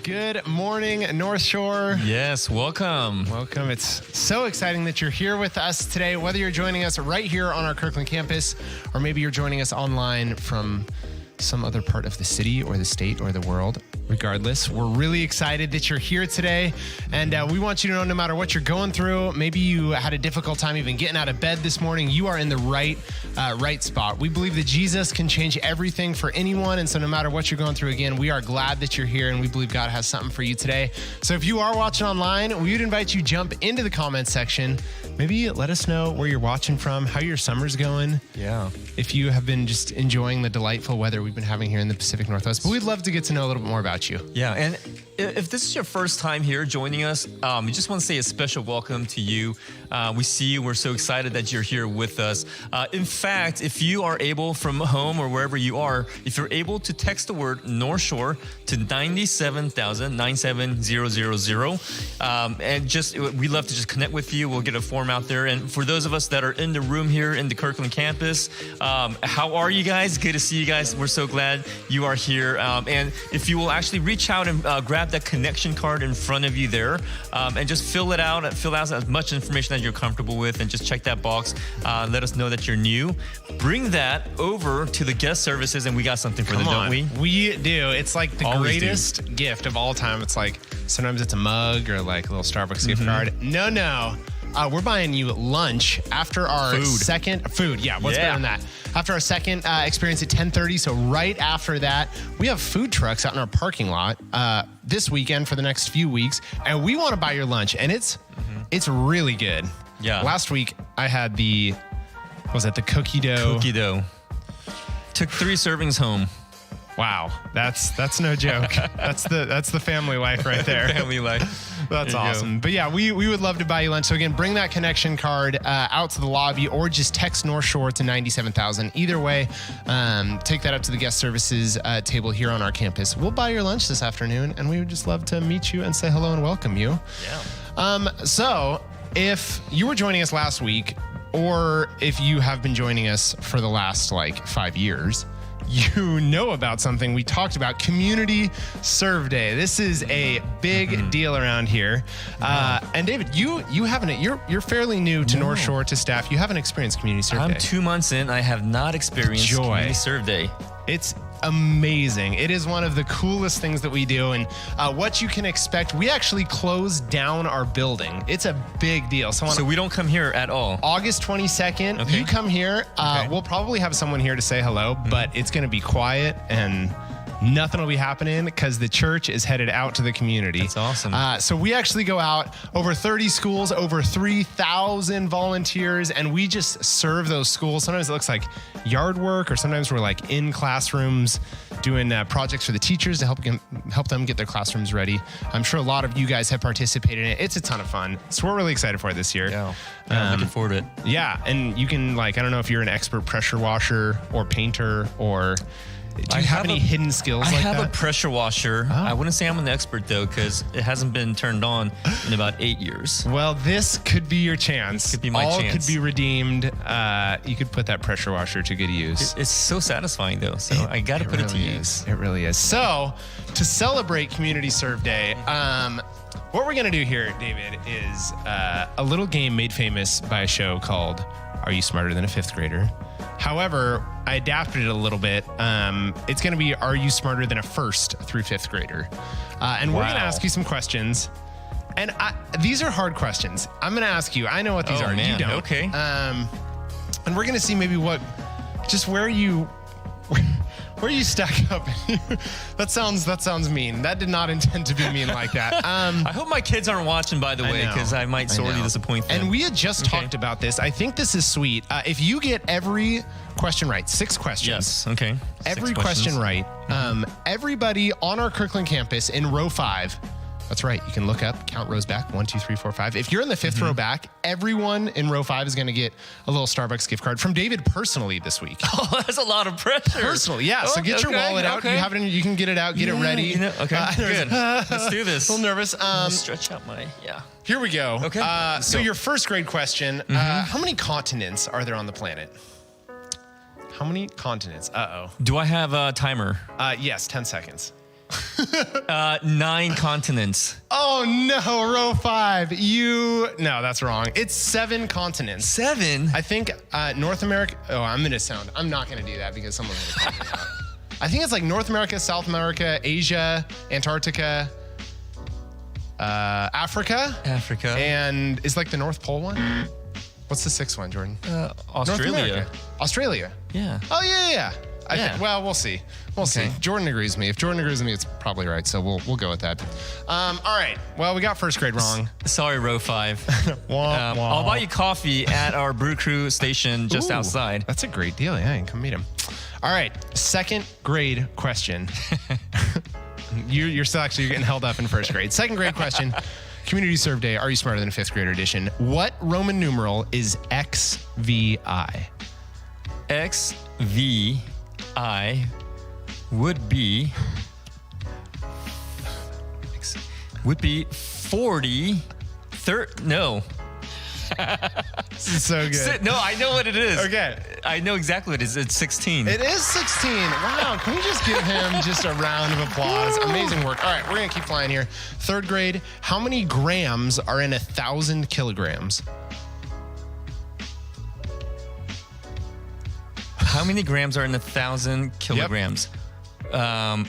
Good morning, Northshore. Yes, welcome. Welcome. It's so exciting that you're here with us today, whether you're joining us right here on our Kirkland campus, or maybe you're joining us online from some other part of the city or the state or the world. Regardless, we're really excited that you're here today. And we want you to know, no matter what you're going through, maybe you had a difficult time even getting out of bed this morning, you are in the right spot. We believe that Jesus can change everything for anyone. And so no matter what you're going through, again, we are glad that you're here and we believe God has something for you today. So if you are watching online, we would invite you to jump into the comments section. Maybe let us know where you're watching from, how your summer's going. Yeah. If you have been just enjoying the delightful weather we've been having here in the Pacific Northwest. But we'd love to get to know a little bit more about you. Yeah, and if this is your first time here joining us, we just want to say a special welcome to you. We see you. We're so excited that you're here with us. In fact, if you are able from home or wherever you are, if you're able to text the word Northshore to 97000, and we love to just connect with you. We'll get a form out there. And for those of us that are in the room here in the Kirkland campus, how are you guys? Good to see you guys. We're so glad you are here. And if you will actually reach out and grab that connection card in front of you there, and just fill out as much information as you're comfortable with, and just check that box. Let us know that you're new. Bring that over to the guest services, and we got something for them, don't we? We do. It's like the greatest gift of all time. It's like sometimes it's a mug or like a little Starbucks gift card. No. We're buying you lunch after our second food. Yeah, what's better than that? After our second experience at 10:30, so right after that, we have food trucks out in our parking lot this weekend for the next few weeks, and we want to buy your lunch, and it's really good. Yeah. Last week I had the cookie dough? Cookie dough. Took 3 servings home. Wow, that's no joke. That's the family life right there. Family life. That's awesome. But yeah, we would love to buy you lunch. So again, bring that connection card out to the lobby, or just text Northshore to 97000. Either way, take that up to the guest services table here on our campus. We'll buy your lunch this afternoon, and we would just love to meet you and say hello and welcome you. Yeah. So if you were joining us last week, or if you have been joining us for the last 5 years, you know about something we talked about, Community Serve Day. This is a big deal around here. And David, you haven't, you're fairly new to Northshore, to staff. You haven't experienced Community Serve Day. I'm 2 months in. I have not experienced Community Serve Day. It's amazing. It is one of the coolest things that we do, and what you can expect, we actually close down our building. It's a big deal. So we don't come here at all? August 22nd, you come here. We'll probably have someone here to say hello, but it's going to be quiet and nothing will be happening because the church is headed out to the community. That's awesome. So we actually go out over 30 schools, over 3,000 volunteers, and we just serve those schools. Sometimes it looks like yard work, or sometimes we're like in classrooms doing projects for the teachers to help them get their classrooms ready. I'm sure a lot of you guys have participated in it. It's a ton of fun. So we're really excited for it this year. Yeah, I'm looking forward to it. Yeah, and you can I don't know if you're an expert pressure washer or painter, or do you have any hidden skills like that? I have a pressure washer. I wouldn't say I'm an expert, though, because it hasn't been turned on in about 8 years. Well, this could be your chance. This could be my chance. All could be redeemed. You could put that pressure washer to good use. It's so satifying, though, so I got to put it to use. It really is. So, to celebrate Community Serve Day, what we're going to do here, David, is a little game made famous by a show called Are You Smarter Than a Fifth Grader? However, I adapted it a little bit. It's going to be, are you smarter than a first through fifth grader? And we're going to ask you some questions. And these are hard questions. I'm going to ask you. I know what these are. Man. You don't. Okay. And we're going to see maybe where you stack up. That sounds mean. That did not intend to be mean like that. I hope my kids aren't watching, by the way, because I might sorely disappoint them. And we had just talked about this. I think this is sweet. If you get every question right, 6 questions. Yes, okay. Every question right. Everybody on our Kirkland campus in row 5, that's right. You can look up, count rows back, 1, 2, 3, 4, 5. If you're in the 5th row back, everyone in row 5 is going to get a little Starbucks gift card from David personally this week. Oh, that's a lot of pressure. Personally, yeah. So get your wallet out. You have it. You can get it out. Get it ready. Good. Let's do this. A little nervous. Stretch out my Here we go. Okay. So your first grade question: how many continents are there on the planet? How many continents? Do I have a timer? Yes, 10 seconds. 9 continents. Oh no, row 5. No, that's wrong. It's 7 continents. 7? I think North America. Oh, I'm not gonna do that because someone's gonna call me out. I think it's like North America, South America, Asia, Antarctica, Africa, and is like the North Pole one. What's the 6th one, Jordan? Australia. Australia. Yeah. Oh yeah. Well, we'll see. We'll see. Jordan agrees with me. If Jordan agrees with me, it's probably right. So we'll go with that. All right. Well, we got first grade wrong. Sorry, row 5. I'll buy you coffee at our Brew Crew station just outside. That's a great deal. Yeah, you can come meet him. All right. Second grade question. You're still actually getting held up in first grade. Second grade question. Community Serve Day. Are you smarter than a 5th grader edition? What Roman numeral is XVI? XVI would be 40. No. This is so good. No, I know what it is. Okay. I know exactly what it is. It's 16. It is 16. Wow. Can we just give him just a round of applause? Amazing work. All right. We're going to keep flying here. 3rd grade. How many grams are in 1,000 kilograms? How many grams are in 1,000 kilograms? Yeah.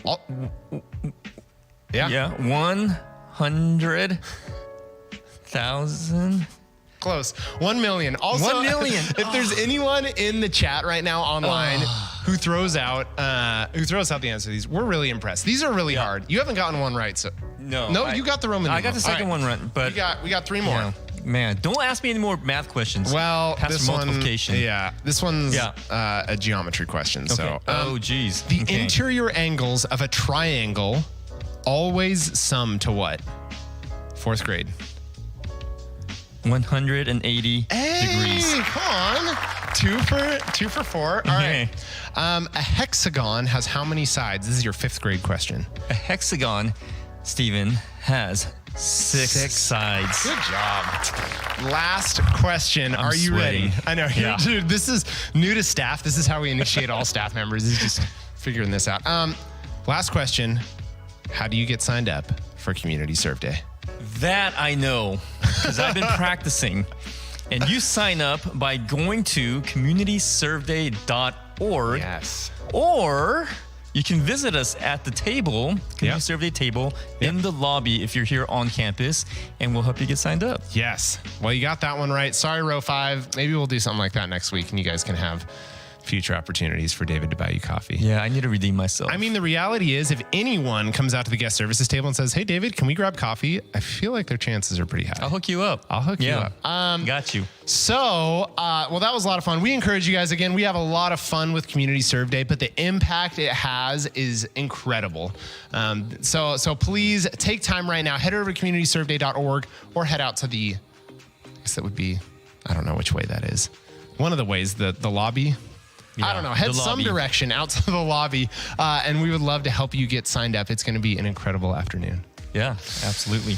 100,000. Close. 1 million. Also, 1 million. If there's anyone in the chat right now online who throws out the answer to these, we're really impressed. These are really hard. You haven't gotten one right, so no, you got the Roman numeral. I got the second one right, but we got 3 more. Yeah. Man, don't ask me any more math questions. Well, Past multiplication. This one's a geometry question. Okay. So, geez. The interior angles of a triangle always sum to what? 4th grade. 180 degrees. Come on. 2 for 4. All right. A hexagon has how many sides? This is your 5th grade question. A hexagon, Stephen, has 6 sides. Good job. Last question. Are you ready? I know. Yeah. Dude, this is new to staff. This is how we initiate all staff members, is just figuring this out. Last question. How do you get signed up for Community Serve Day? That I know, because I've been practicing. And you sign up by going to communityserveday.org. Yes. Or you can visit us at the table, Community Serve Day table, in the lobby if you're here on campus, and we'll help you get signed up. Yes. Well, you got that one right. Sorry, row 5. Maybe we'll do something like that next week, and you guys can have future opportunities for David to buy you coffee. Yeah, I need to redeem myself. I mean, the reality is, if anyone comes out to the guest services table and says, "Hey, David, can we grab coffee?" I feel like their chances are pretty high. I'll hook you up. I'll hook you up. Got you. So, well, that was a lot of fun. We encourage you guys, again, we have a lot of fun with Community Serve Day, but the impact it has is incredible. So please take time right now, head over to communityserveday.org or head out to I guess that would be, I don't know which way that is. One of the ways, the lobby. I don't know. Head some direction out to the lobby, and we would love to help you get signed up. It's going to be an incredible afternoon. Yeah, absolutely.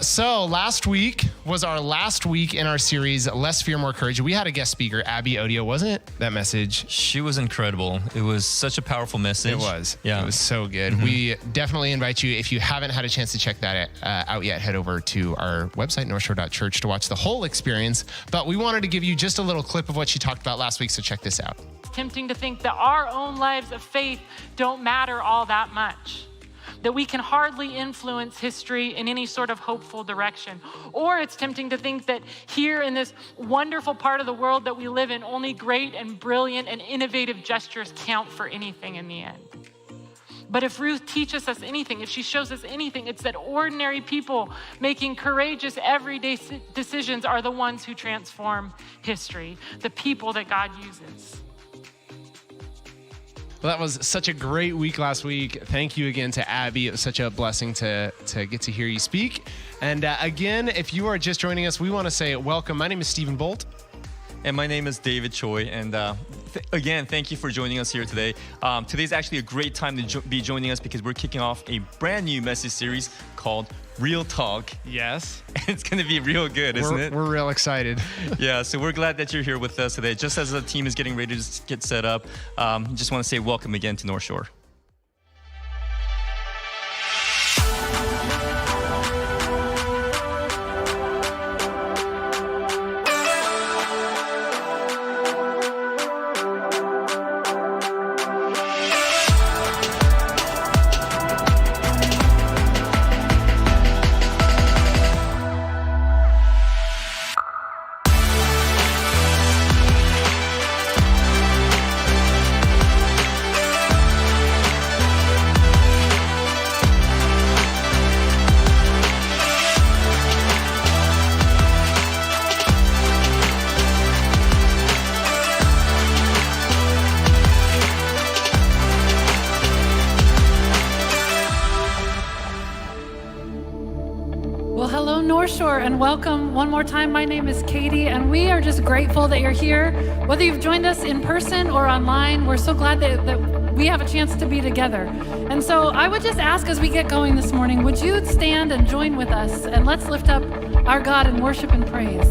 So last week was our last week in our series, Less Fear, More Courage. We had a guest speaker, Abby Odio, wasn't it? That message. She was incredible. It was such a powerful message. It was. Yeah. It was so good. Mm-hmm. We definitely invite you, if you haven't had a chance to check that out yet, head over to our website, northshore.church, to watch the whole experience. But we wanted to give you just a little clip of what she talked about last week, so check this out. It's tempting to think that our own lives of faith don't matter all that much, that we can hardly influence history in any sort of hopeful direction. Or it's tempting to think that here in this wonderful part of the world that we live in, only great and brilliant and innovative gestures count for anything in the end. But if Ruth teaches us anything, if she shows us anything, it's that ordinary people making courageous everyday decisions are the ones who transform history, the people that God uses. Well, that was such a great week last week. Thank you again to Abby. It was such a blessing to get to hear you speak. And again, if you are just joining us, we want to say welcome. My name is Stephen Bolt. And my name is David Choi. And again, thank you for joining us here today. Today's actually a great time to be joining us because we're kicking off a brand new message series called Real Talk. Yes. It's going to be real good, isn't it? We're real excited. Yeah, so we're glad that you're here with us today. Just as the team is getting ready to get set up, just want to say welcome again to Northshore. Well, hello, Northshore, and welcome one more time. My name is Katie, and we are just grateful that you're here. Whether you've joined us in person or online, we're so glad that we have a chance to be together. And so I would just ask as we get going this morning, would you stand and join with us, and let's lift up our God in worship and praise.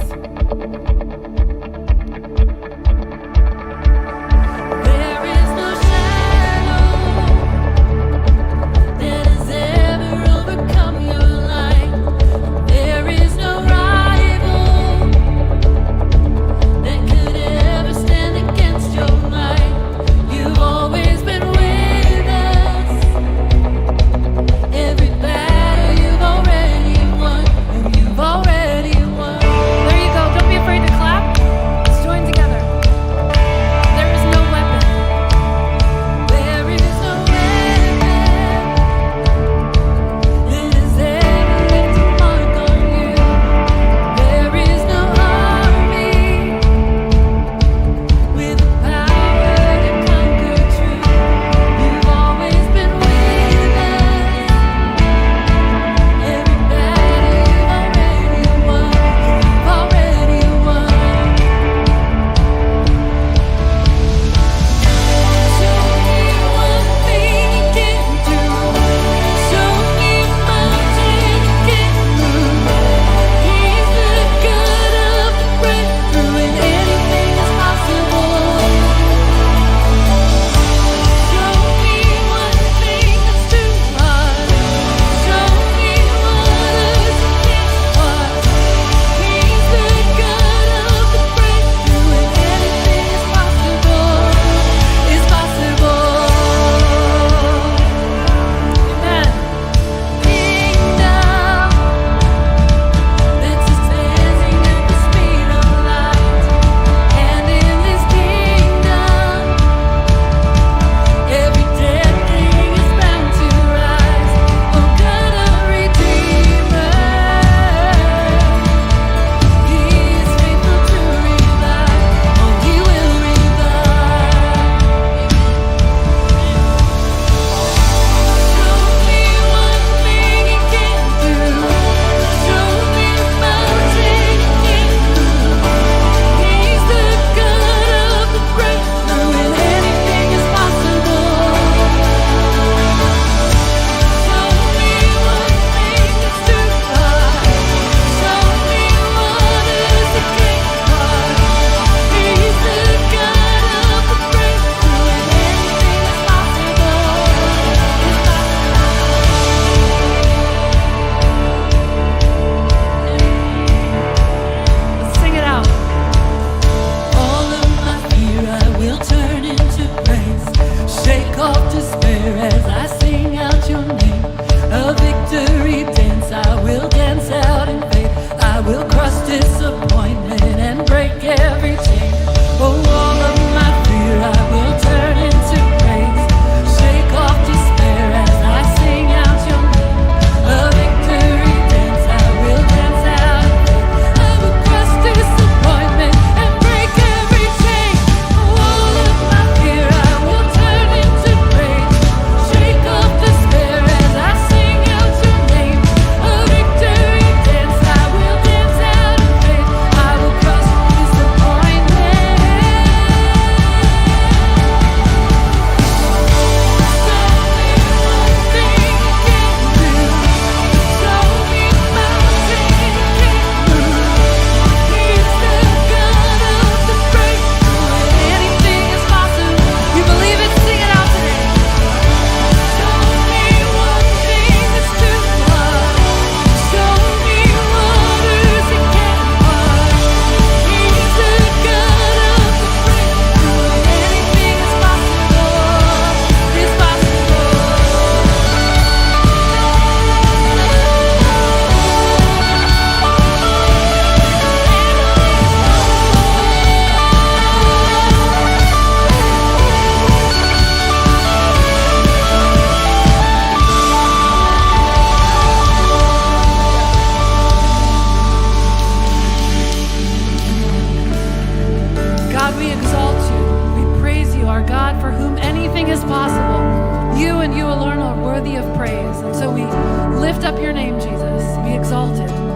You and you alone are worthy of praise. And so we lift up your name, Jesus. Be exalted.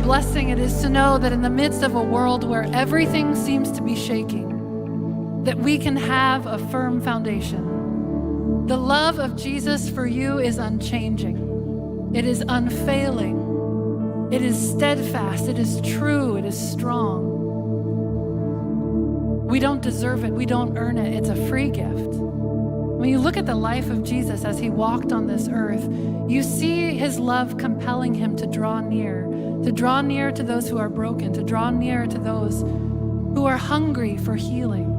blessing it is to know that in the midst of a world where everything seems to be shaking, that we can have a firm foundation. The love of Jesus for you is unchanging. It is unfailing. It is steadfast. It is true. It is strong. We don't deserve it. We don't earn it. It's a free gift. When you look at the life of Jesus as he walked on this earth, you see his love compelling him to draw near to those who are broken, to draw near to those who are hungry for healing.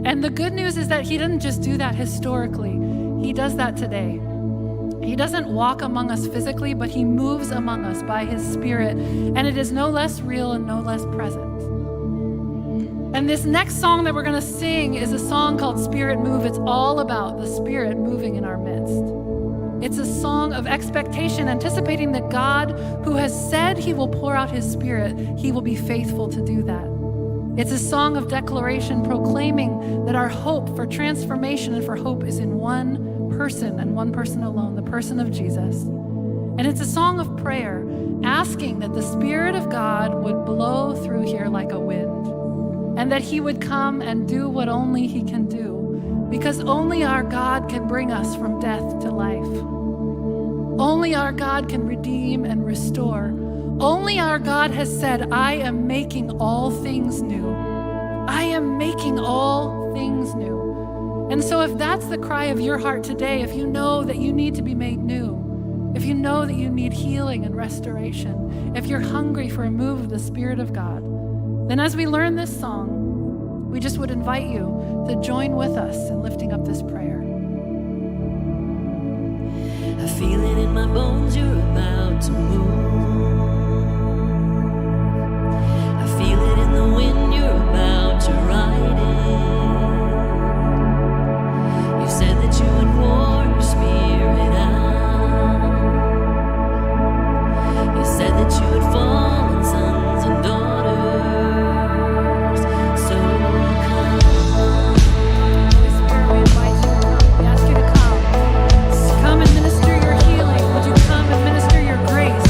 And the good news is that he didn't just do that historically. He does that today. He doesn't walk among us physically, but he moves among us by his Spirit, and it is no less real and no less present. And this next song that we're going to sing is a song called Spirit Move. It's all about the Spirit moving in our midst. It's a song of expectation, anticipating that God, who has said he will pour out his Spirit, he will be faithful to do that. It's a song of declaration, proclaiming that our hope for transformation and for hope is in one person and one person alone, the person of Jesus. And it's a song of prayer, asking that the Spirit of God would blow through here like a wind, and that he would come and do what only he can do, because only our God can bring us from death to life. Only our God can redeem and restore. Only our God has said, I am making all things new. I am making all things new. And so if that's the cry of your heart today, if you know that you need to be made new, if you know that you need healing and restoration, if you're hungry for a move of the Spirit of God, then as we learn this song, we just would invite you to join with us in lifting up this prayer. I feel it in my bones, you're about to move. I feel it in the wind, you're about to ride it. You said that you would pour your Spirit out. You said that you would fall on sons and daughters. So come. Holy Spirit, we invite you to come. We ask you to come. Come and minister your healing. Would you come and minister your grace?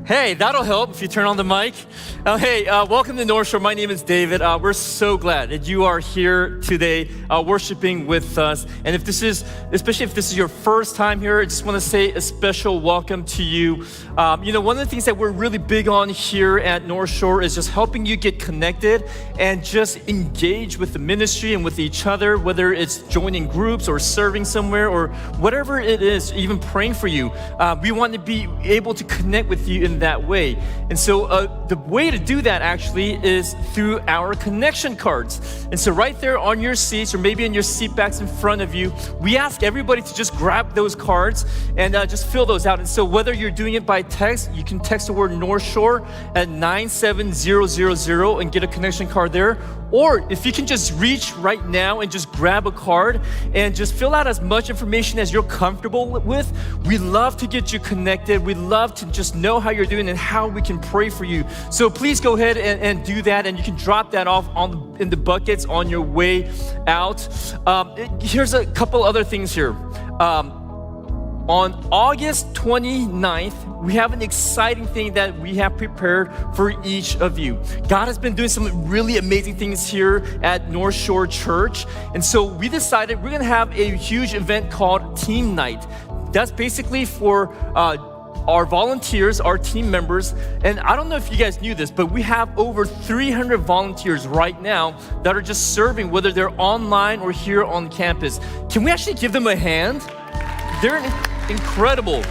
Hey, that'll help if you turn on the mic. Welcome to Northshore. My name is David. We're so glad that you are here today worshiping with us. And especially if this is your first time here, I just want to say a special welcome to you. One of the things that we're really big on here at Northshore is just helping you get connected and just engage with the ministry and with each other, whether it's joining groups or serving somewhere or whatever it is, even praying for you. We want to be able to connect with you in that way. And so the way to do that actually is through our connection cards. And so right there on your seats or maybe in your seat backs in front of you, we ask everybody to just grab those cards and just fill those out. And so whether you're doing it by text, you can text the word Northshore at 97000 and get a connection card there. Or if you can just reach right now and just grab a card and just fill out as much information as you're comfortable with. We love to get you connected. We love to just know how you're doing and how we can pray for you. So please go ahead and do that, and you can drop that off in the buckets on your way out. Here's a couple other things here. On August 29th, we have an exciting thing that we have prepared for each of you. God has been doing some really amazing things here at Northshore Church. And so we decided we're gonna have a huge event called Team Night. That's basically for our volunteers, our team members. And I don't know if you guys knew this, but we have over 300 volunteers right now that are just serving, whether they're online or here on campus. Can we actually give them a hand? They're incredible.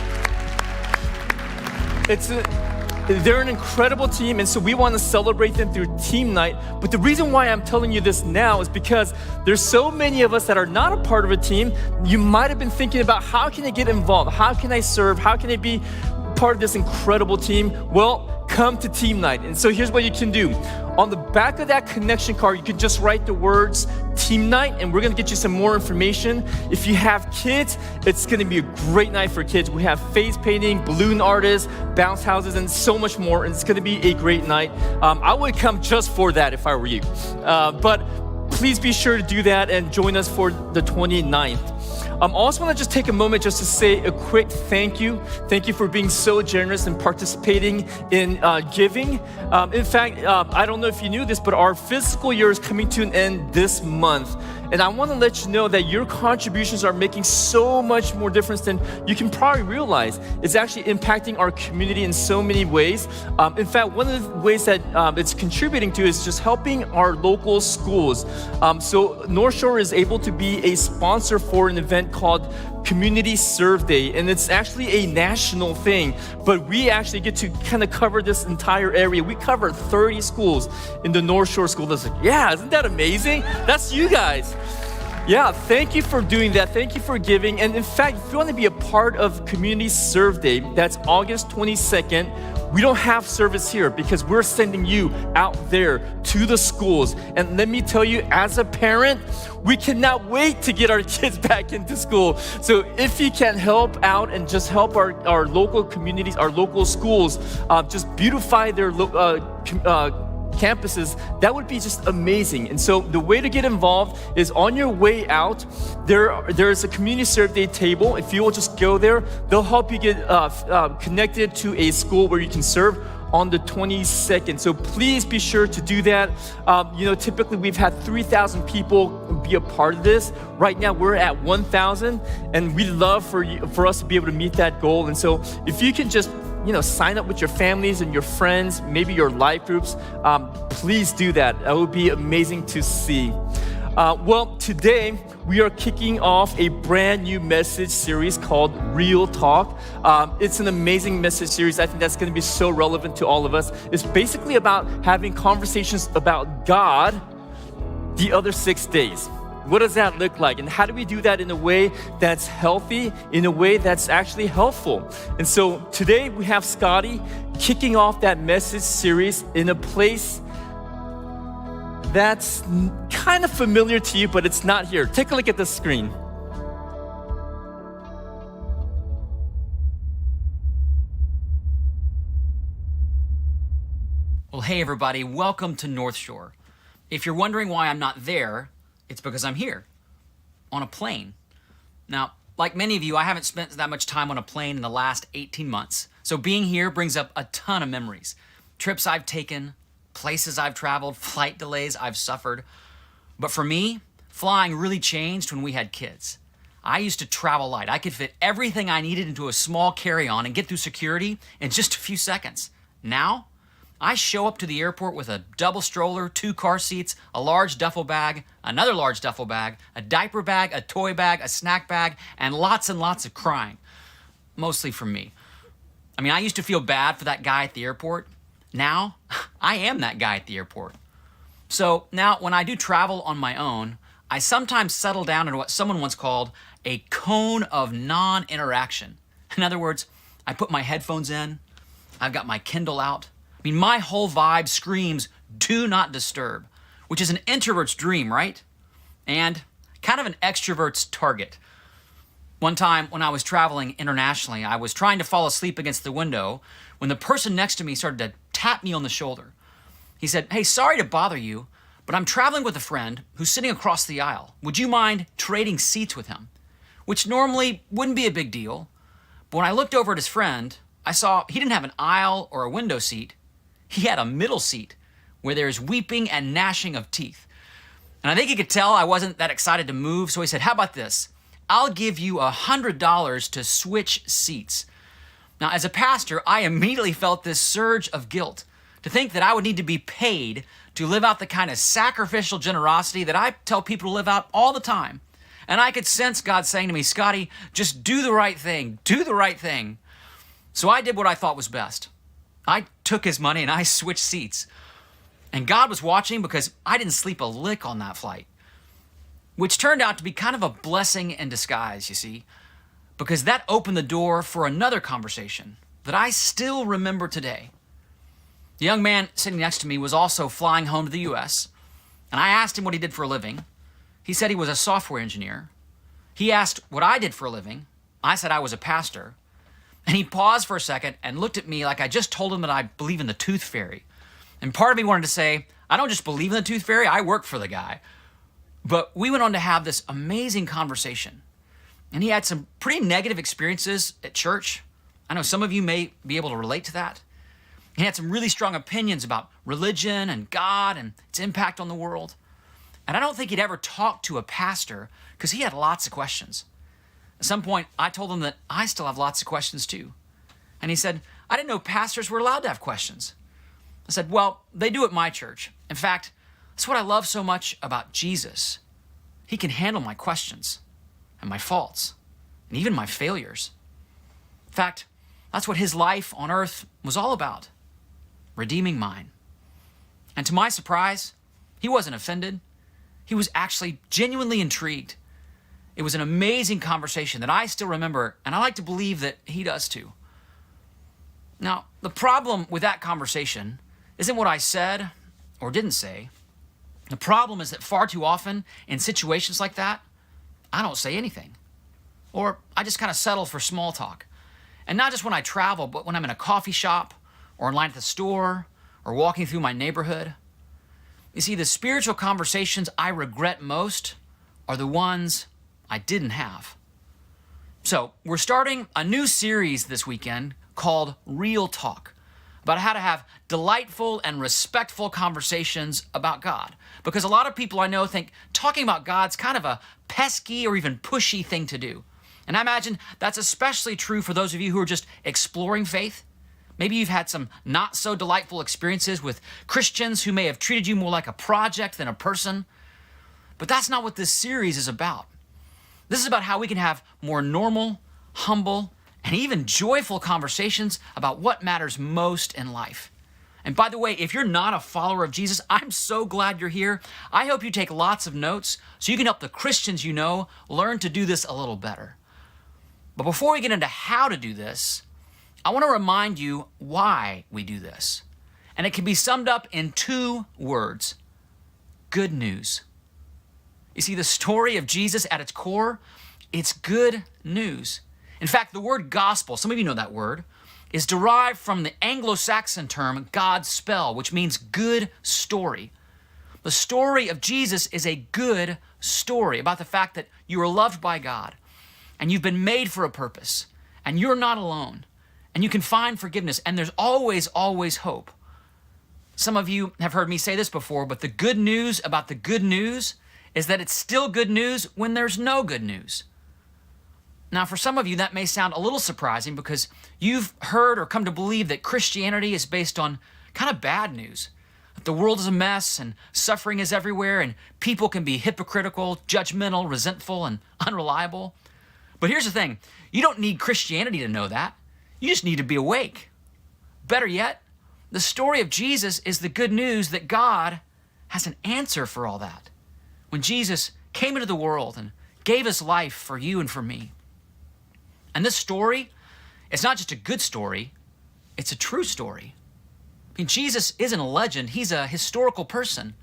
They're an incredible team, and so we want to celebrate them through Team Night. But the reason why I'm telling you this now is because there's so many of us that are not a part of a team. You might have been thinking about, how can I get involved? How can I serve? How can I be part of this incredible team? Well, come to Team Night. And so here's what you can do. On the back of that connection card, you can just write the words Team Night, and we're gonna get you some more information. If you have kids, it's gonna be a great night for kids. We have face painting, balloon artists, bounce houses, and so much more, and it's gonna be a great night. I would come just for that if I were you. But please be sure to do that and join us for the 29th. I also want to just take a moment just to say a quick thank you. Thank you for being so generous and participating in giving. In fact, I don't know if you knew this, but our fiscal year is coming to an end this month. And I want to let you know that your contributions are making so much more difference than you can probably realize. It's actually impacting our community in so many ways. In fact, one of the ways that it's contributing to is just helping our local schools. So Northshore is able to be a sponsor for an event called Community Serve Day, and it's actually a national thing, but we actually get to kind of cover this entire area. We cover 30 schools in the Northshore School District. Yeah, isn't that amazing? That's you guys. Yeah, thank you for doing that. Thank you for giving. And in fact, if you want to be a part of Community Serve Day, that's August 22nd. We don't have service here because we're sending you out there to the schools. And let me tell you, as a parent, we cannot wait to get our kids back into school. So if you can help out and just help our local communities, our local schools, just beautify their campuses, that would be just amazing. And so the way to get involved is on your way out, there's a community serve day table. If you will just go there, they'll help you get connected to a school where you can serve on the 22nd. So please be sure to do that. Typically we've had 3,000 people be a part of this. Right now we're at 1,000, and we'd love for us to be able to meet that goal. And so if you can just sign up with your families and your friends, maybe your life groups, please do that. That would be amazing to see. Today we are kicking off a brand new message series called Real Talk. It's an amazing message series. I think that's going to be so relevant to all of us. It's basically about having conversations about God the other 6 days. What does that look like? And how do we do that in a way that's healthy, in a way that's actually helpful? And so today we have Scotty kicking off that message series in a place that's kind of familiar to you, but it's not here. Take a look at the screen. Well, hey everybody, welcome to Northshore. If you're wondering why I'm not there, it's because I'm here, on a plane. Now, like many of you, I haven't spent that much time on a plane in the last 18 months, So being here brings up a ton of memories. Trips I've taken, places I've traveled, flight delays I've suffered. But for me, flying really changed when we had kids. I used to travel light. I could fit everything I needed into a small carry-on and get through security in just a few seconds. Now, I show up to the airport with a double stroller, 2 car seats, a large duffel bag, another large duffel bag, a diaper bag, a toy bag, a snack bag, and lots of crying. Mostly from me. I mean, I used to feel bad for that guy at the airport. Now, I am that guy at the airport. So now, when I do travel on my own, I sometimes settle down into what someone once called a cone of non-interaction. In other words, I put my headphones in, I've got my Kindle out. I mean, my whole vibe screams, do not disturb, which is an introvert's dream, right? And kind of an extrovert's target. One time when I was traveling internationally, I was trying to fall asleep against the window when the person next to me started to tap me on the shoulder. He said, "Hey, sorry to bother you, but I'm traveling with a friend who's sitting across the aisle. Would you mind trading seats with him?" Which normally wouldn't be a big deal. But when I looked over at his friend, I saw he didn't have an aisle or a window seat. He had a middle seat where there's weeping and gnashing of teeth. And I think he could tell I wasn't that excited to move, so he said, "How about this? I'll give you $100 to switch seats." Now, as a pastor, I immediately felt this surge of guilt to think that I would need to be paid to live out the kind of sacrificial generosity that I tell people to live out all the time. And I could sense God saying to me, "Scotty, just do the right thing. Do the right thing." So I did what I thought was best. I took his money and I switched seats. And God was watching because I didn't sleep a lick on that flight, which turned out to be kind of a blessing in disguise, you see, because that opened the door for another conversation that I still remember today. The young man sitting next to me was also flying home to the US, and I asked him what he did for a living. He said he was a software engineer. He asked what I did for a living. I said I was a pastor. And he paused for a second and looked at me like I just told him that I believe in the tooth fairy. And part of me wanted to say, I don't just believe in the tooth fairy, I work for the guy. But we went on to have this amazing conversation. And he had some pretty negative experiences at church. I know some of you may be able to relate to that. He had some really strong opinions about religion and God and its impact on the world. And I don't think he'd ever talked to a pastor because he had lots of questions. At some point, I told him that I still have lots of questions too. And he said, "I didn't know pastors were allowed to have questions." I said, "Well, they do at my church. In fact, that's what I love so much about Jesus. He can handle my questions and my faults and even my failures. In fact, that's what his life on earth was all about, redeeming mine." And to my surprise, he wasn't offended. He was actually genuinely intrigued. It was an amazing conversation that I still remember, and I like to believe that he does too. Now, the problem with that conversation isn't what I said or didn't say. The problem is that far too often in situations like that, I don't say anything. Or I just kind of settle for small talk. And not just when I travel, but when I'm in a coffee shop or in line at the store or walking through my neighborhood. You see, the spiritual conversations I regret most are the ones I didn't have. So we're starting a new series this weekend called Real Talk, about how to have delightful and respectful conversations about God. Because a lot of people I know think talking about God's kind of a pesky or even pushy thing to do. And I imagine that's especially true for those of you who are just exploring faith. Maybe you've had some not so delightful experiences with Christians who may have treated you more like a project than a person. But that's not what this series is about. This is about how we can have more normal, humble, and even joyful conversations about what matters most in life. And by the way, if you're not a follower of Jesus, I'm so glad you're here. I hope you take lots of notes so you can help the Christians you know learn to do this a little better. But before we get into how to do this, I want to remind you why we do this. And it can be summed up in 2 words: good news. You see, the story of Jesus at its core, it's good news. In fact, the word gospel, some of you know that word, is derived from the Anglo-Saxon term Godspell, which means good story. The story of Jesus is a good story about the fact that you are loved by God and you've been made for a purpose and you're not alone and you can find forgiveness, and there's always, always hope. Some of you have heard me say this before, but the good news about the good news is that it's still good news when there's no good news. Now, for some of you, that may sound a little surprising because you've heard or come to believe that Christianity is based on kind of bad news. That the world is a mess and suffering is everywhere and people can be hypocritical, judgmental, resentful, and unreliable. But here's the thing. You don't need Christianity to know that. You just need to be awake. Better yet, the story of Jesus is the good news that God has an answer for all that. When Jesus came into the world and gave his life for you and for me. And this story, it's not just a good story, it's a true story. I mean, Jesus isn't a legend, he's a historical person.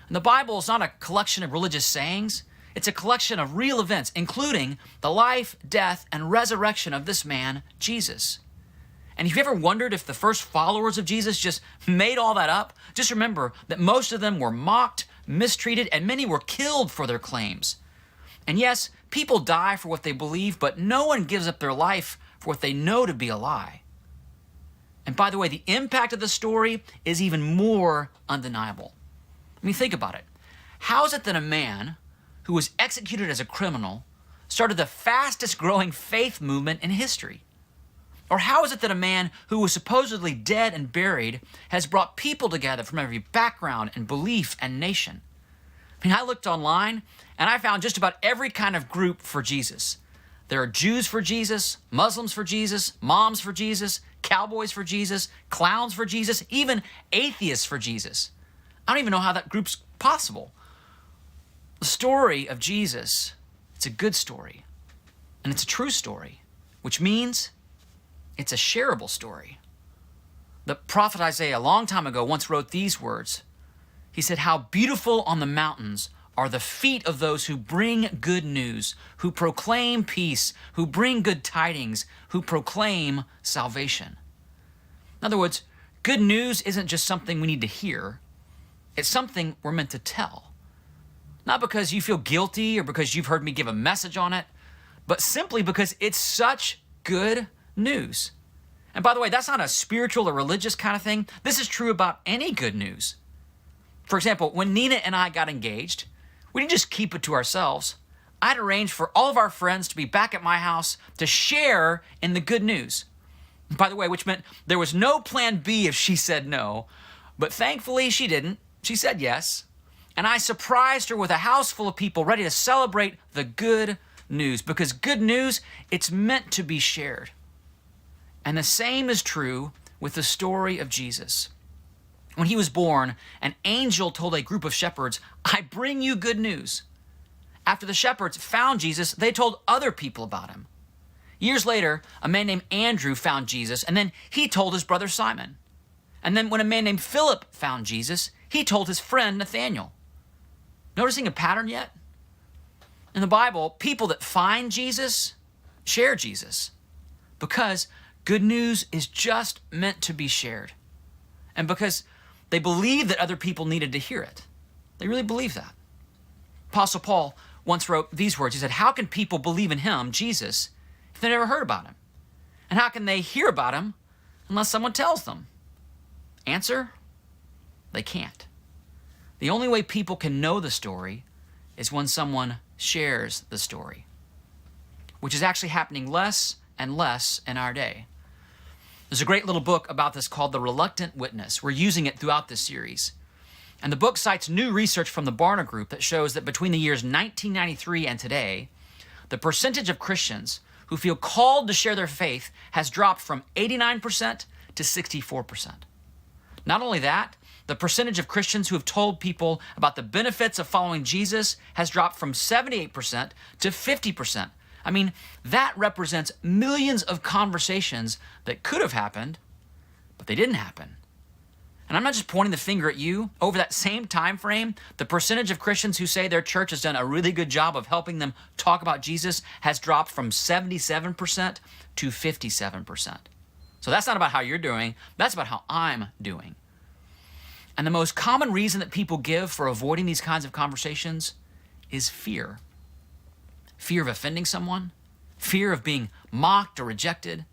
And the Bible is not a collection of religious sayings, it's a collection of real events, including the life, death, and resurrection of this man, Jesus. And if you ever wondered if the first followers of Jesus just made all that up, just remember that most of them were mocked, mistreated, and many were killed for their claims. And yes, people die for what they believe, but no one gives up their life for what they know to be a lie. And by the way, the impact of the story is even more undeniable. I mean, think about it. How is it that a man who was executed as a criminal started the fastest growing faith movement in history? Or how is it that a man who was supposedly dead and buried has brought people together from every background and belief and nation? I mean, I looked online and I found just about every kind of group for Jesus. There are Jews for Jesus, Muslims for Jesus, moms for Jesus, cowboys for Jesus, clowns for Jesus, even atheists for Jesus. I don't even know how that group's possible. The story of Jesus, it's a good story, and it's a true story, which means it's a shareable story. The prophet Isaiah, a long time ago, once wrote these words. He said, "How beautiful on the mountains are the feet of those who bring good news, who proclaim peace, who bring good tidings, who proclaim salvation." In other words, good news isn't just something we need to hear. It's something we're meant to tell. Not because you feel guilty or because you've heard me give a message on it, but simply because it's such good news. And by the way, that's not a spiritual or religious kind of thing. This is true about any good news. For example, when Nina and I got engaged, we didn't just keep it to ourselves. I'd arranged for all of our friends to be back at my house to share in the good news. By the way, which meant there was no plan B if she said no. But thankfully, she didn't. She said yes. And I surprised her with a house full of people ready to celebrate the good news. Because good news, it's meant to be shared. And the same is true with the story of Jesus. When he was born, an angel told a group of shepherds, "I bring you good news." After the shepherds found Jesus, they told other people about him. Years later, a man named Andrew found Jesus, and then he told his brother Simon. And then when a man named Philip found Jesus, he told his friend Nathanael. Noticing a pattern yet? In the Bible, people that find Jesus share Jesus because good news is just meant to be shared. And because they believe that other people needed to hear it. They really believe that. Apostle Paul once wrote these words. He said, "How can people believe in him, Jesus, if they never heard about him? And how can they hear about him unless someone tells them?" Answer, they can't. The only way people can know the story is when someone shares the story, which is actually happening less and less in our day. There's a great little book about this called The Reluctant Witness. We're using it throughout this series. And the book cites new research from the Barna Group that shows that between the years 1993 and today, the percentage of Christians who feel called to share their faith has dropped from 89% to 64%. Not only that, the percentage of Christians who have told people about the benefits of following Jesus has dropped from 78% to 50%. I mean, that represents millions of conversations that could have happened, but they didn't happen. And I'm not just pointing the finger at you. Over that same time frame, the percentage of Christians who say their church has done a really good job of helping them talk about Jesus has dropped from 77% to 57%. So that's not about how you're doing. That's about how I'm doing. And the most common reason that people give for avoiding these kinds of conversations is fear. Fear of offending someone, fear of being mocked or rejected,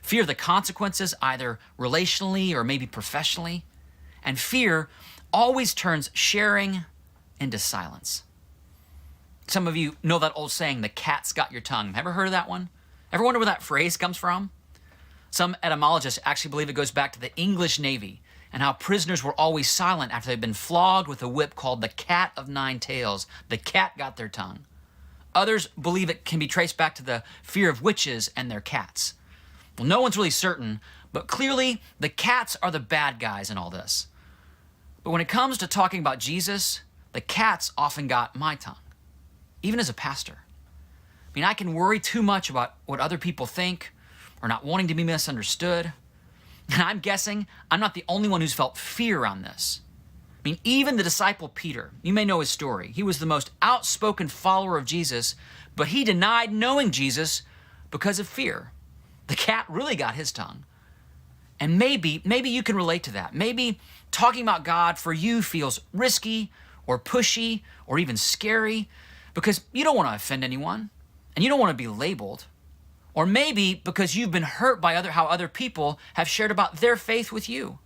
fear of the consequences, either relationally or maybe professionally. And fear always turns sharing into silence. Some of you know that old saying, the cat's got your tongue. Ever heard of that one? Ever wonder where that phrase comes from? Some etymologists actually believe it goes back to the English Navy and how prisoners were always silent after they'd been flogged with a whip called the cat of nine tails. The cat got their tongue. Others believe it can be traced back to the fear of witches and their cats. Well, no one's really certain, but clearly the cats are the bad guys in all this. But when it comes to talking about Jesus, the cats often got my tongue, even as a pastor. I mean, I can worry too much about what other people think or not wanting to be misunderstood. And I'm guessing I'm not the only one who's felt fear around this. I mean, even the disciple Peter, you may know his story. He was the most outspoken follower of Jesus, but he denied knowing Jesus because of fear. The cat really got his tongue. And maybe you can relate to that. Maybe talking about God for you feels risky or pushy or even scary because you don't want to offend anyone and you don't want to be labeled. Or maybe because you've been hurt by how other people have shared about their faith with you.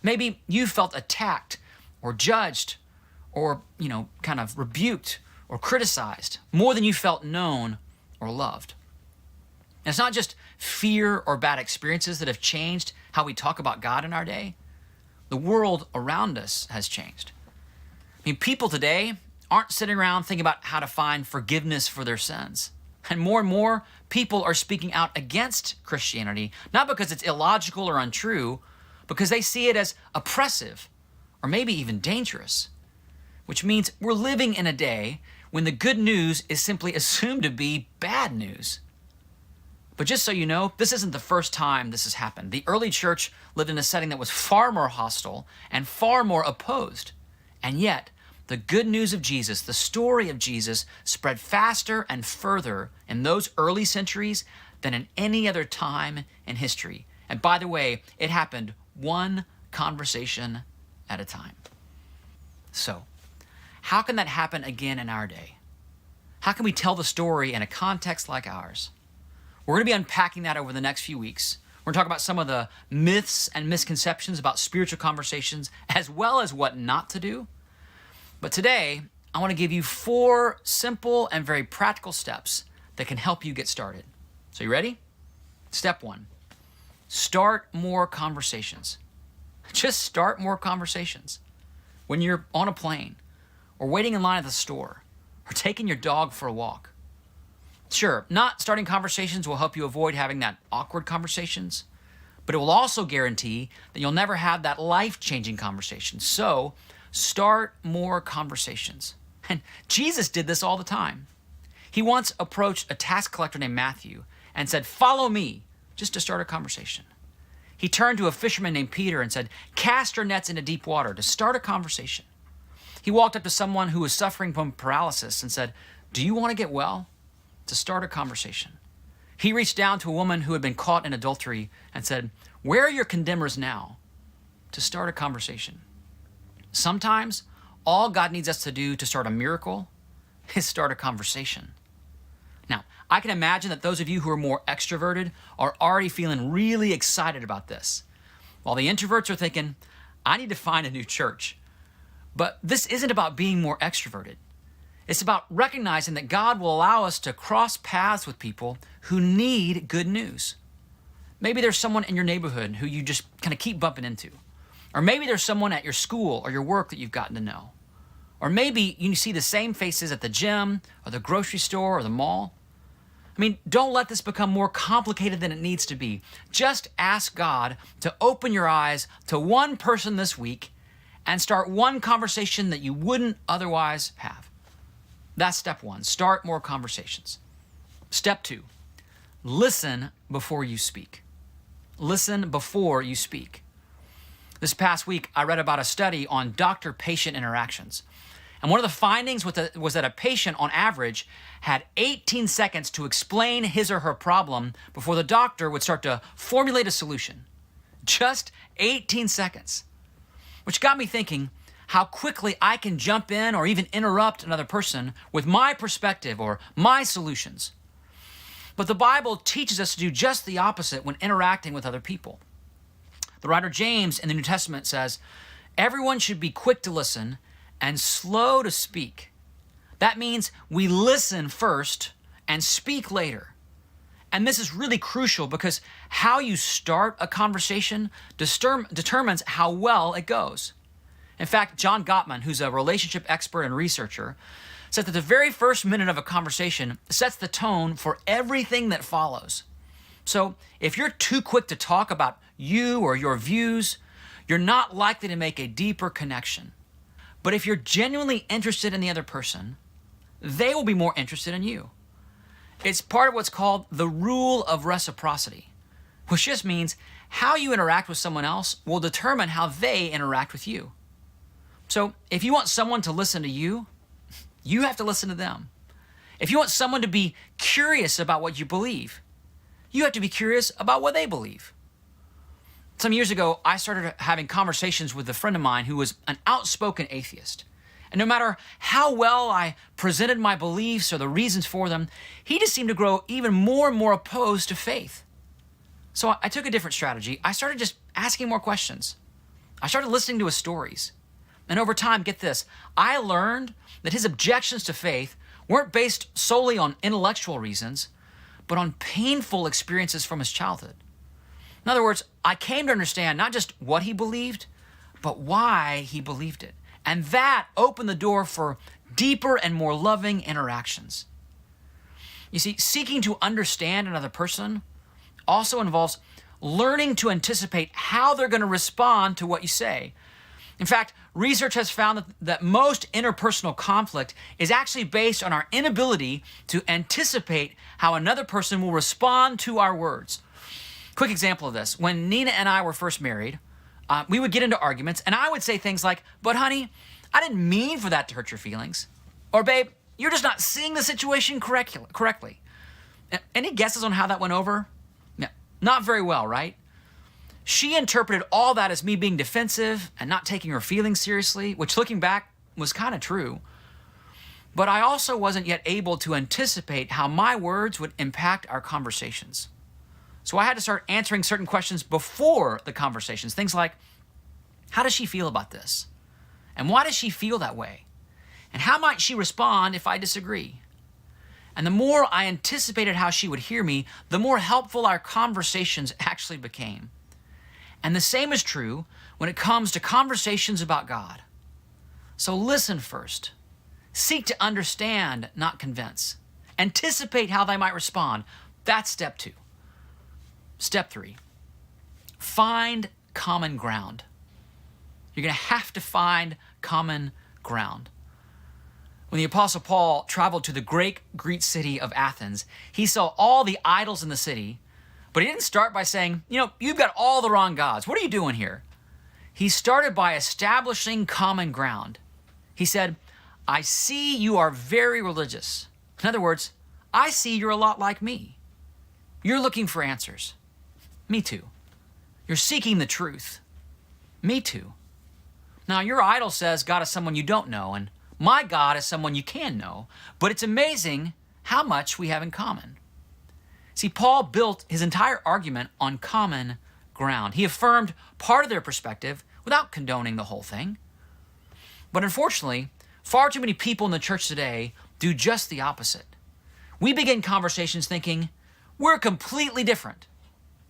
Maybe you felt attacked or judged or, kind of rebuked or criticized more than you felt known or loved. And it's not just fear or bad experiences that have changed how we talk about God in our day. The world around us has changed. I mean, people today aren't sitting around thinking about how to find forgiveness for their sins. And more people are speaking out against Christianity, not because it's illogical or untrue, because they see it as oppressive or maybe even dangerous, which means we're living in a day when the good news is simply assumed to be bad news. But just so you know, this isn't the first time this has happened. The early church lived in a setting that was far more hostile and far more opposed. And yet, the good news of Jesus, the story of Jesus, spread faster and further in those early centuries than in any other time in history. And by the way, it happened one conversation at a time. So, how can that happen again in our day? How can we tell the story in a context like ours? We're going to be unpacking that over the next few weeks. We're going to talk about some of the myths and misconceptions about spiritual conversations, as well as what not to do. But today, I want to give you 4 simple and very practical steps that can help you get started. So you ready? Step 1, start more conversations. Just start more conversations. When you're on a plane, or waiting in line at the store, or taking your dog for a walk. Sure, not starting conversations will help you avoid having that awkward conversations, but it will also guarantee that you'll never have that life-changing conversation. So, start more conversations. And Jesus did this all the time. He once approached a tax collector named Matthew and said, "Follow me," just to start a conversation. He turned to a fisherman named Peter and said, "Cast your nets into deep water," to start a conversation. He walked up to someone who was suffering from paralysis and said, "Do you want to get well?" to start a conversation. He reached down to a woman who had been caught in adultery and said, "Where are your condemners now?" to start a conversation. Sometimes, all God needs us to do to start a miracle is start a conversation. Now, I can imagine that those of you who are more extroverted are already feeling really excited about this, while the introverts are thinking, "I need to find a new church." But this isn't about being more extroverted. It's about recognizing that God will allow us to cross paths with people who need good news. Maybe there's someone in your neighborhood who you just kind of keep bumping into. Or maybe there's someone at your school or your work that you've gotten to know. Or maybe you see the same faces at the gym or the grocery store or the mall. I mean, don't let this become more complicated than it needs to be. Just ask God to open your eyes to one person this week and start one conversation that you wouldn't otherwise have. That's step 1, start more conversations. Step 2, listen before you speak. Listen before you speak. This past week, I read about a study on doctor-patient interactions. And one of the findings was that a patient, on average, had 18 seconds to explain his or her problem before the doctor would start to formulate a solution. Just 18 seconds. Which got me thinking how quickly I can jump in or even interrupt another person with my perspective or my solutions. But the Bible teaches us to do just the opposite when interacting with other people. The writer James in the New Testament says, everyone should be quick to listen and slow to speak. That means we listen first and speak later. And this is really crucial because how you start a conversation determines how well it goes. In fact, John Gottman, who's a relationship expert and researcher, said that the very first minute of a conversation sets the tone for everything that follows. So if you're too quick to talk about you or your views, you're not likely to make a deeper connection. But if you're genuinely interested in the other person, they will be more interested in you. It's part of what's called the Rule of Reciprocity, which just means how you interact with someone else will determine how they interact with you. So if you want someone to listen to you, you have to listen to them. If you want someone to be curious about what you believe, you have to be curious about what they believe. Some years ago, I started having conversations with a friend of mine who was an outspoken atheist. And no matter how well I presented my beliefs or the reasons for them, he just seemed to grow even more and more opposed to faith. So I took a different strategy. I started just asking more questions. I started listening to his stories. And over time, get this, I learned that his objections to faith weren't based solely on intellectual reasons, but on painful experiences from his childhood. In other words, I came to understand not just what he believed, but why he believed it. And that opened the door for deeper and more loving interactions. You see, seeking to understand another person also involves learning to anticipate how they're going to respond to what you say. In fact, research has found that most interpersonal conflict is actually based on our inability to anticipate how another person will respond to our words. Quick example of this. When Nina and I were first married, we would get into arguments, and I would say things like, but honey, I didn't mean for that to hurt your feelings. Or babe, you're just not seeing the situation correctly. Any guesses on how that went over? No, not very well, right? She interpreted all that as me being defensive and not taking her feelings seriously, which looking back was kind of true. But I also wasn't yet able to anticipate how my words would impact our conversations. So I had to start answering certain questions before the conversations. Things like, how does she feel about this? And why does she feel that way? And how might she respond if I disagree? And the more I anticipated how she would hear me, the more helpful our conversations actually became. And the same is true when it comes to conversations about God. So listen first. Seek to understand, not convince. Anticipate how they might respond. That's step 2. Step 3, find common ground. You're going to have to find common ground. When the Apostle Paul traveled to the great Greek city of Athens, he saw all the idols in the city, but he didn't start by saying, you've got all the wrong gods. What are you doing here? He started by establishing common ground. He said, I see you are very religious. In other words, I see you're a lot like me. You're looking for answers. Me too. You're seeking the truth. Me too. Now, your idol says God is someone you don't know, and my God is someone you can know, but it's amazing how much we have in common. See, Paul built his entire argument on common ground. He affirmed part of their perspective without condoning the whole thing. But unfortunately, far too many people in the church today do just the opposite. We begin conversations thinking, we're completely different.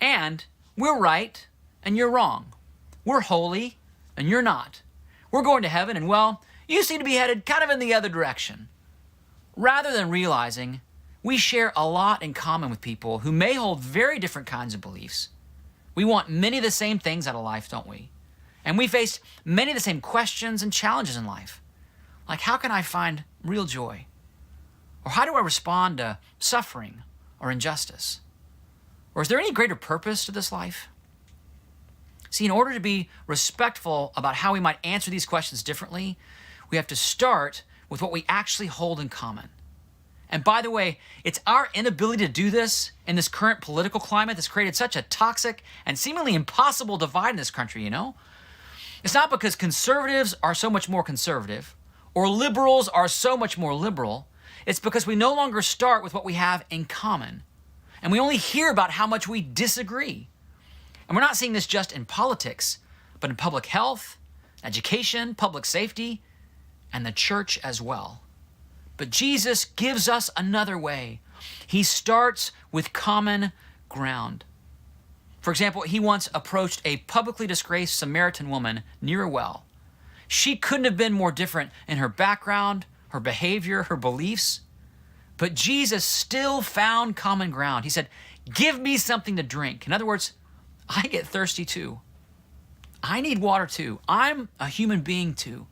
And we're right and you're wrong. We're holy and you're not. We're going to heaven and, well, you seem to be headed kind of in the other direction. Rather than realizing we share a lot in common with people who may hold very different kinds of beliefs. We want many of the same things out of life, don't we? And we face many of the same questions and challenges in life. Like, how can I find real joy? Or how do I respond to suffering or injustice? Or is there any greater purpose to this life? See, in order to be respectful about how we might answer these questions differently, we have to start with what we actually hold in common. And by the way, it's our inability to do this in this current political climate that's created such a toxic and seemingly impossible divide in this country, It's not because conservatives are so much more conservative or liberals are so much more liberal. It's because we no longer start with what we have in common. And we only hear about how much we disagree. And we're not seeing this just in politics, but in public health, education, public safety, and the church as well. But Jesus gives us another way. He starts with common ground. For example, he once approached a publicly disgraced Samaritan woman near a well. She couldn't have been more different in her background, her behavior, her beliefs. But Jesus still found common ground. He said, "Give me something to drink." In other words, I get thirsty too. I need water too. I'm a human being too.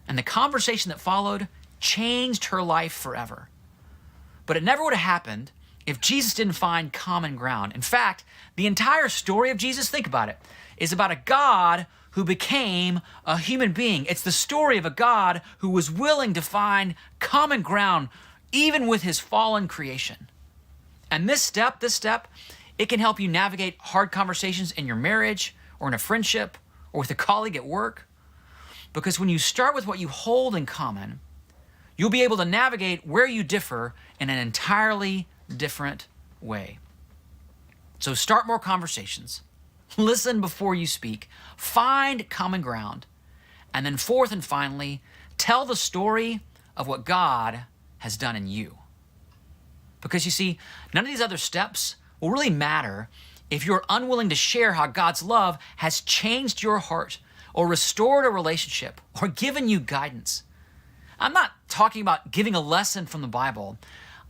And the conversation that followed changed her life forever. But it never would have happened if Jesus didn't find common ground. In fact, the entire story of Jesus, think about it, is about a God who became a human being. It's the story of a God who was willing to find common ground even with his fallen creation. And this step, it can help you navigate hard conversations in your marriage or in a friendship or with a colleague at work. Because when you start with what you hold in common, you'll be able to navigate where you differ in an entirely different way. So start more conversations. Listen before you speak. Find common ground. And then fourth and finally, tell the story of what God has done in you. Because you see, none of these other steps will really matter if you're unwilling to share how God's love has changed your heart or restored a relationship or given you guidance. I'm not talking about giving a lesson from the Bible.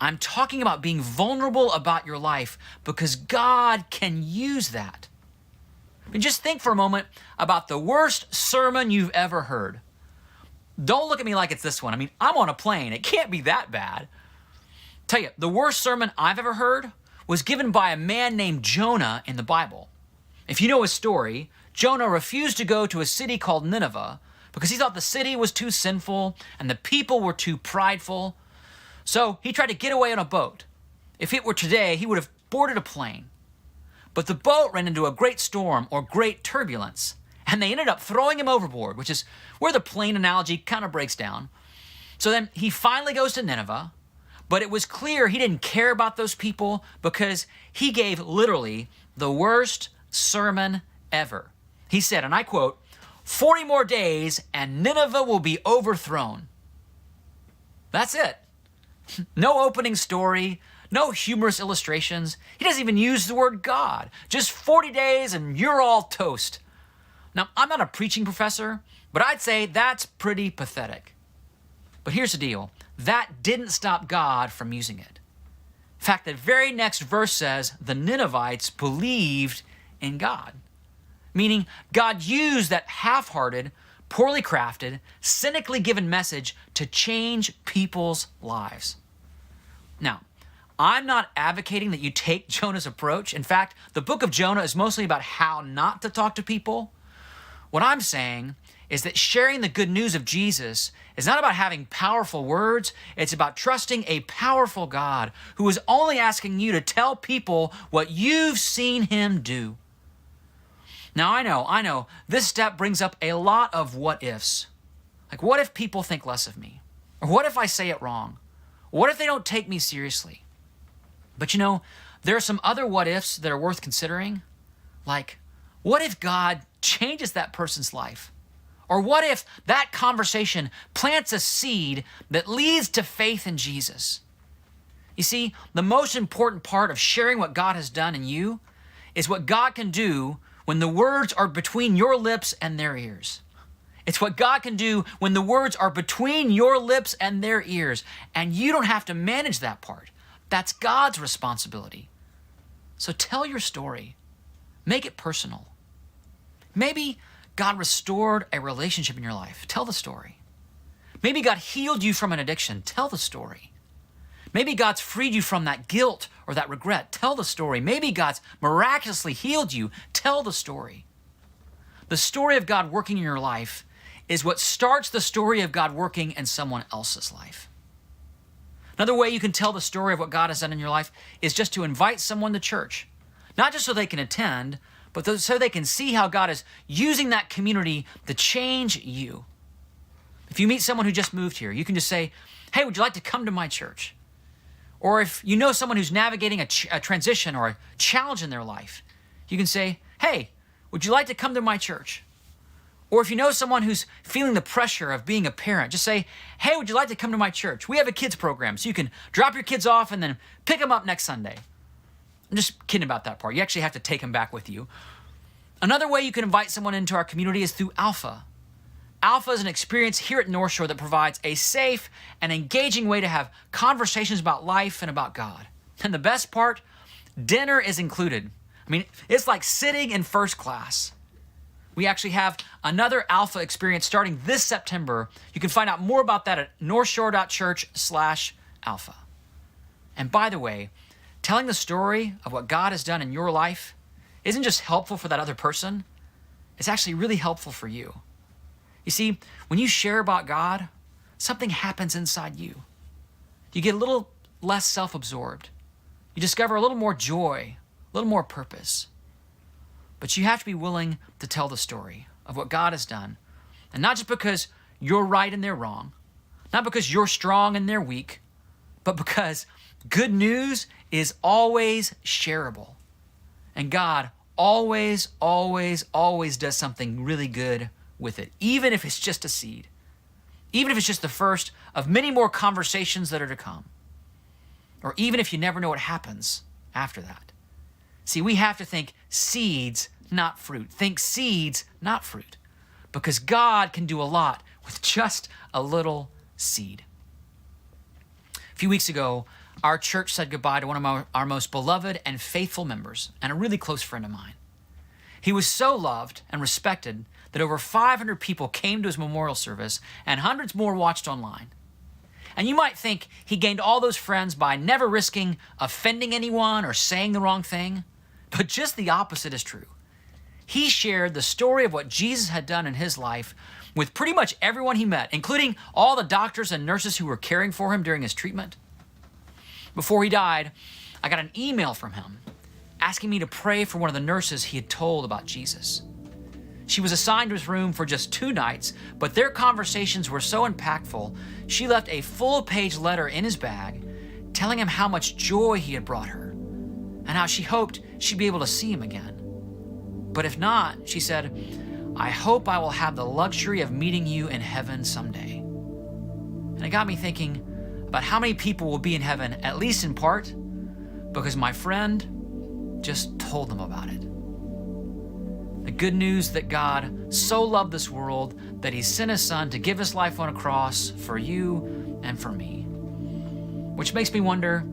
I'm talking about being vulnerable about your life because God can use that. I mean, just think for a moment about the worst sermon you've ever heard. Don't look at me like it's this one. I mean, I'm on a plane. It can't be that bad. Tell you, the worst sermon I've ever heard was given by a man named Jonah in the Bible. If you know his story, Jonah refused to go to a city called Nineveh because he thought the city was too sinful and the people were too prideful. So he tried to get away on a boat. If it were today, he would have boarded a plane. But the boat ran into a great storm or great turbulence, and they ended up throwing him overboard, which is where the plane analogy kind of breaks down. So then he finally goes to Nineveh, but it was clear he didn't care about those people because he gave literally the worst sermon ever. He said, and I quote, 40 more days and Nineveh will be overthrown. That's it. No opening story, no humorous illustrations. He doesn't even use the word God. Just 40 days and you're all toast. Now, I'm not a preaching professor, but I'd say that's pretty pathetic. But here's the deal. That didn't stop God from using it. In fact, the very next verse says the Ninevites believed in God. Meaning God used that half-hearted, poorly crafted, cynically given message to change people's lives. Now, I'm not advocating that you take Jonah's approach. In fact, the book of Jonah is mostly about how not to talk to people. What I'm saying is that sharing the good news of Jesus is not about having powerful words. It's about trusting a powerful God who is only asking you to tell people what you've seen him do. Now, I know, this step brings up a lot of what ifs. Like, what if people think less of me? Or what if I say it wrong? What if they don't take me seriously? But you know, there are some other what ifs that are worth considering. Like, what if God changes that person's life? Or what if that conversation plants a seed that leads to faith in Jesus? You see, the most important part of sharing what God has done in you is what God can do when the words are between your lips and their ears. It's what God can do when the words are between your lips and their ears, and you don't have to manage that part. That's God's responsibility. So tell your story. Make it personal. Maybe God restored a relationship in your life. Tell the story. Maybe God healed you from an addiction. Tell the story. Maybe God's freed you from that guilt or that regret. Tell the story. Maybe God's miraculously healed you. Tell the story. The story of God working in your life is what starts the story of God working in someone else's life. Another way you can tell the story of what God has done in your life is just to invite someone to church. Not just so they can attend, but so they can see how God is using that community to change you. If you meet someone who just moved here, you can just say, "Hey, would you like to come to my church?" Or if you know someone who's navigating a transition or a challenge in their life, you can say, hey, would you like to come to my church? Or if you know someone who's feeling the pressure of being a parent, just say, hey, would you like to come to my church? We have a kids program, so you can drop your kids off and then pick them up next Sunday. I'm just kidding about that part. You actually have to take them back with you. Another way you can invite someone into our community is through Alpha. Alpha is an experience here at Northshore that provides a safe and engaging way to have conversations about life and about God. And the best part, dinner is included. I mean, it's like sitting in first class. We actually have another Alpha experience starting this September. You can find out more about that at northshore.church/alpha. And by the way, telling the story of what God has done in your life isn't just helpful for that other person, it's actually really helpful for you. You see, when you share about God, something happens inside you. You get a little less self-absorbed. You discover a little more joy, a little more purpose. But you have to be willing to tell the story of what God has done. And not just because you're right and they're wrong, not because you're strong and they're weak, but because good news is always shareable. And God always, always, always does something really good with it, even if it's just a seed, even if it's just the first of many more conversations that are to come, or even if you never know what happens after that. See, we have to think seeds, not fruit. Think seeds, not fruit, because God can do a lot with just a little seed. A few weeks ago, our church said goodbye to one of our most beloved and faithful members, and a really close friend of mine. He was so loved and respected that over 500 people came to his memorial service and hundreds more watched online. And you might think he gained all those friends by never risking offending anyone or saying the wrong thing, but just the opposite is true. He shared the story of what Jesus had done in his life with pretty much everyone he met, including all the doctors and nurses who were caring for him during his treatment. Before he died, I got an email from him asking me to pray for one of the nurses he had told about Jesus. She was assigned to his room for just 2 nights, but their conversations were so impactful, she left a full-page letter in his bag telling him how much joy he had brought her and how she hoped she'd be able to see him again. But if not, she said, I hope I will have the luxury of meeting you in heaven someday. And it got me thinking about how many people will be in heaven, at least in part, because my friend just told them about it. The good news that God so loved this world that he sent his son to give his life on a cross for you and for me. Which makes me wonder,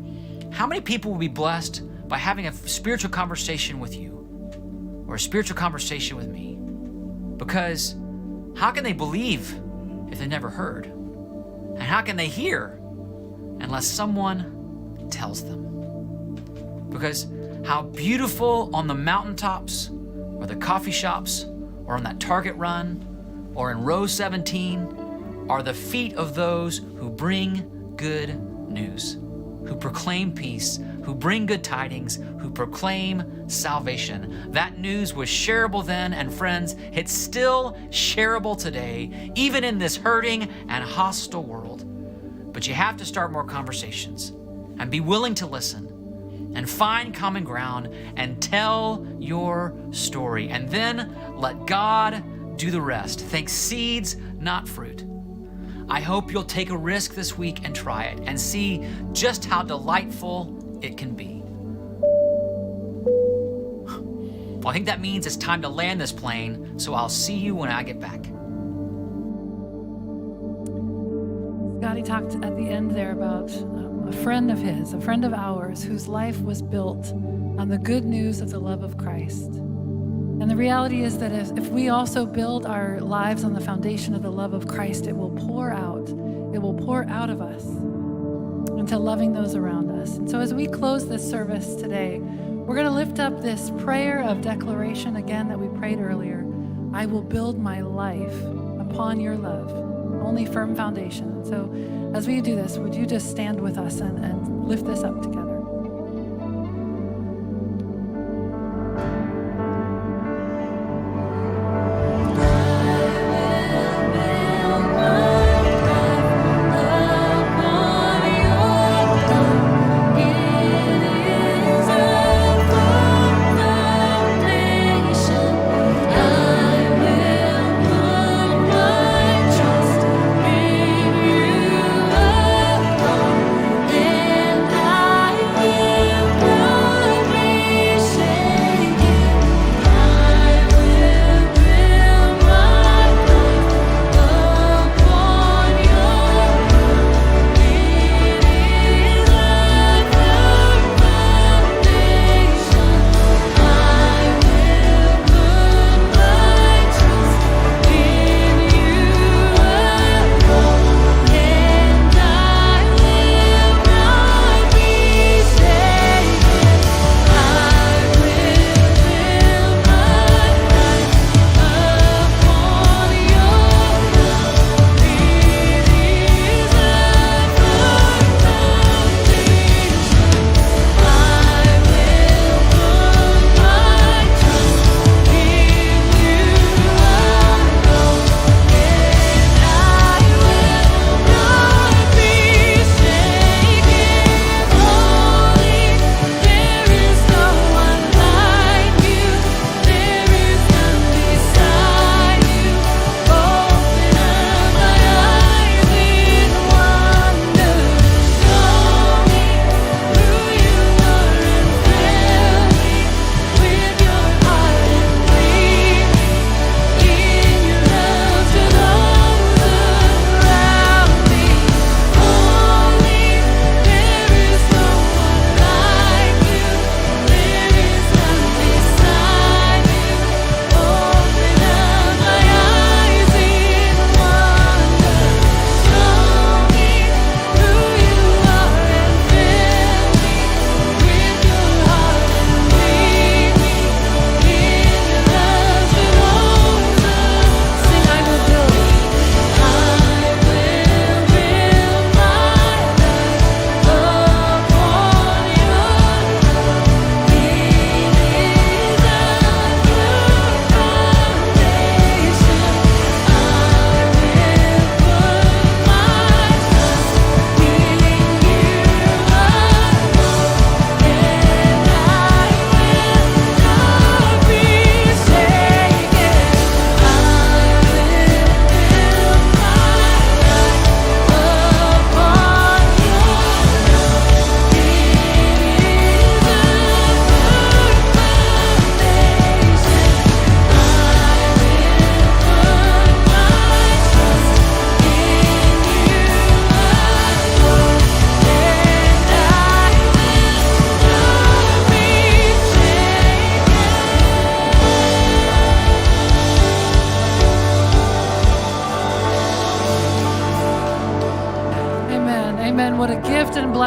how many people will be blessed by having a spiritual conversation with you or a spiritual conversation with me? Because how can they believe if they never heard? And how can they hear unless someone tells them? Because how beautiful on the mountaintops or the coffee shops or on that Target run or in row 17 are the feet of those who bring good news, who proclaim peace, who bring good tidings, who proclaim salvation. That news was shareable then, and friends, it's still shareable today, even in this hurting and hostile world. But you have to start more conversations and be willing to listen and find common ground and tell your story, and then let God do the rest. Think seeds, not fruit. I hope you'll take a risk this week and try it and see just how delightful it can be. Well, I think that means it's time to land this plane, so I'll see you when I get back. Scotty talked at the end there about a friend of his, a friend of ours, whose life was built on the good news of the love of Christ. And the reality is that if we also build our lives on the foundation of the love of Christ, it will pour out. It will pour out of us into loving those around us. And so as we close this service today, we're going to lift up this prayer of declaration again that we prayed earlier. I will build my life upon your love, only firm foundation. And so as we do this, would you just stand with us and lift this up together?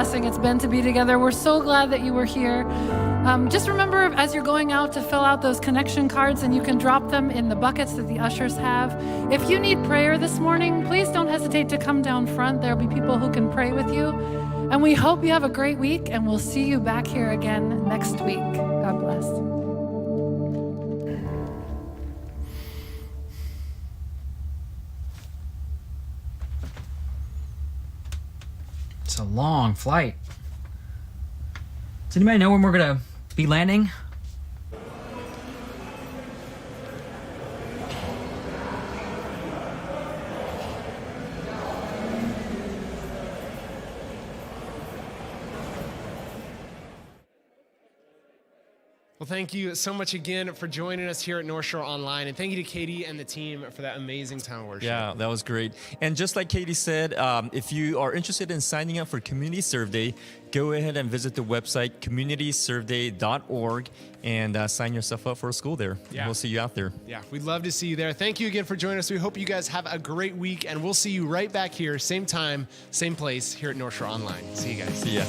blessing it's been to be together. We're so glad that you were here. Just remember, as you're going out, to fill out those connection cards, and you can drop them in the buckets that the ushers have. If you need prayer this morning, please don't hesitate to come down front. There'll be people who can pray with you. And we hope you have a great week, and we'll see you back here again next week. God bless. It's a long flight. Does anybody know when we're gonna be landing? Well, thank you so much again for joining us here at Northshore Online. And thank you to Katie and the team for that amazing time of worship. Yeah, that was great. And just like Katie said, if you are interested in signing up for Community Serve Day, go ahead and visit the website, communityserveday.org, and sign yourself up for a school there. Yeah. We'll see you out there. Yeah, we'd love to see you there. Thank you again for joining us. We hope you guys have a great week, and we'll see you right back here, same time, same place, here at Northshore Online. See you guys. See ya.